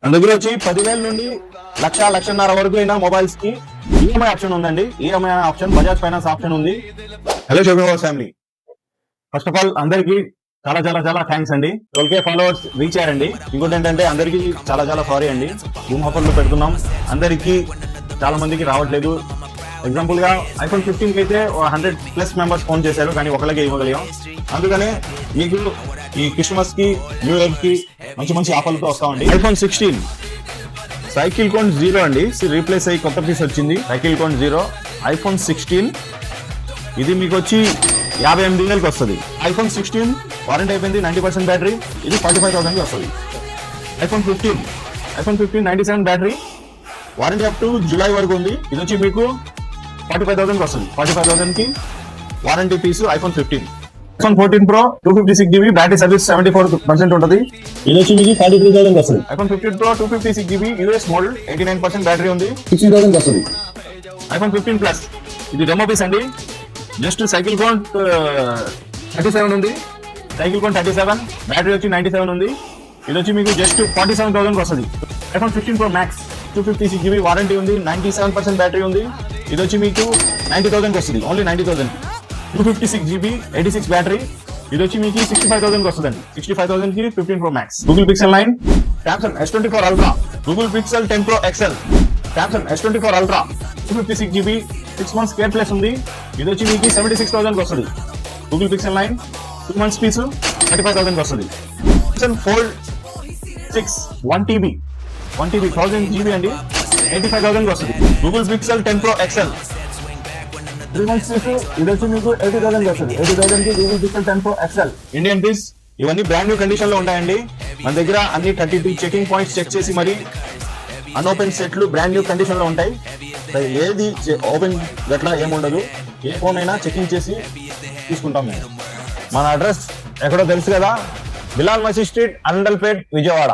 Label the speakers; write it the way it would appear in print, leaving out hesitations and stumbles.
Speaker 1: మన దగ్గర వచ్చి 10,000 నుండి లక్షన్నర వరకు అయినా మొబైల్స్ కి ఈఎంఐ ఆప్షన్ ఉందండి. EMI option, Bajaj finance option ఉంది. Hello shopping family, first of all అందరికి చాలా చాలా చాలా థ్యాంక్స్ అండి. 12K ఫాలోవర్స్ రీచ్ అయ్యారండి. ఇంకోటి ఏంటంటే అందరికి చాలా చాలా సారీ అండి. జూమ్ ఆఫర్లు పెడుతున్నాం, అందరికి చాలా మందికి రావట్లేదు. ఎగ్జాంపుల్ గా iPhone 15 కి అయితే 100+ మెంబర్స్ ఫోన్ చేశారు, కానీ ఒకళ్ళకే ఇవ్వగలిగాం. అందుకనే మీకు ఈ క్రిస్మస్ కి, న్యూ ఇయర్ కి మంచి మంచి ఆఫర్లతో వస్తామండి. iPhone 16 సైకిల్ కోన్ 0 అండి, రీప్లేస్ అయ్యి కొత్త పీస్ వచ్చింది. సైకిల్ కోన్ 0 iPhone 16 ఇది మీకు వచ్చి 58,000కి వస్తుంది. iPhone 16 వారంటీ అయిపోయింది, 90% బ్యాటరీ. ఇది 45,000కి వస్తుంది. iPhone 15 97 battery, warranty up to July వరకు ఉంది. ఇది వచ్చి మీకు 45,000కి వస్తుంది. 45,000కి వారంటీ పీసు iPhone 15. iPhone 14 Pro 256GB, battery service 74% ఉంటుంది. ఇది వచ్చి మీకు 43,000కి వస్తుంది. iPhone 15 Pro 256GB US model, 89% battery ఉంది, 60,000కి వస్తుంది. iPhone 15 Plus ఇది డెమో పీస్ అండి. జస్ట్ సైకిల్ కౌంట్ 37 ఉంది. సైకిల్ కౌంట్ 37, బ్యాటరీ వచ్చి 97 ఉంది. ఇది వచ్చి మీకు జస్ట్ 47,000కి వస్తుంది. iPhone 15 Pro Max 256GB warranty ఉంది, 97% బ్యాటరీ ఉంది. ఇది వచ్చి మీకు 90,000కి వస్తుంది, ఓన్లీ 90,000. 256GB 86 బ్యాటరీ, ఇది వచ్చి మీకు 65,000కి వస్తుందండి. 65,000కి 15 Pro Max. Google Pixel 9, Samsung S24 Ultra, Google Pixel 10 Pro XL, Samsung S24 Ultra 256GB 6 months care plus ఉంది. ఇది వచ్చి మీకు 76,000కి వస్తుంది. Google Pixel 9 2 months పీసు 35,000కి వస్తుంది. Pixel Fold 6 1TB 1000GB అండి, 85,000కి వస్తుంది. Google Pixel 10 Pro XL 3 months పీసు, ఇది వచ్చి మీకు 80,000కి వస్తుంది. 80,000కి Google Pixel 10 Pro XL Indian piece. ఇవన్నీ బ్రాండ్ న్యూ కండిషన్ లో ఉంటాయండి. మన దగ్గర అన్ని 32 చెకింగ్ పాయింట్స్ చెక్ చేసి మరి అన్ఓపెన్ సెట్లు బ్రాండ్ న్యూ కండిషన్ లో ఉంటాయి. ఏది ఓపెన్ గట్లా ఏముండదు. ఏ ఫోన్ అయినా చెకింగ్ చేసి తీసుకుంటాం మేము. మన అడ్రస్ ఎక్కడో తెలుసు కదా, బిలాల్ మసీద్ స్ట్రీట్, అండల్పేట్, విజయవాడ.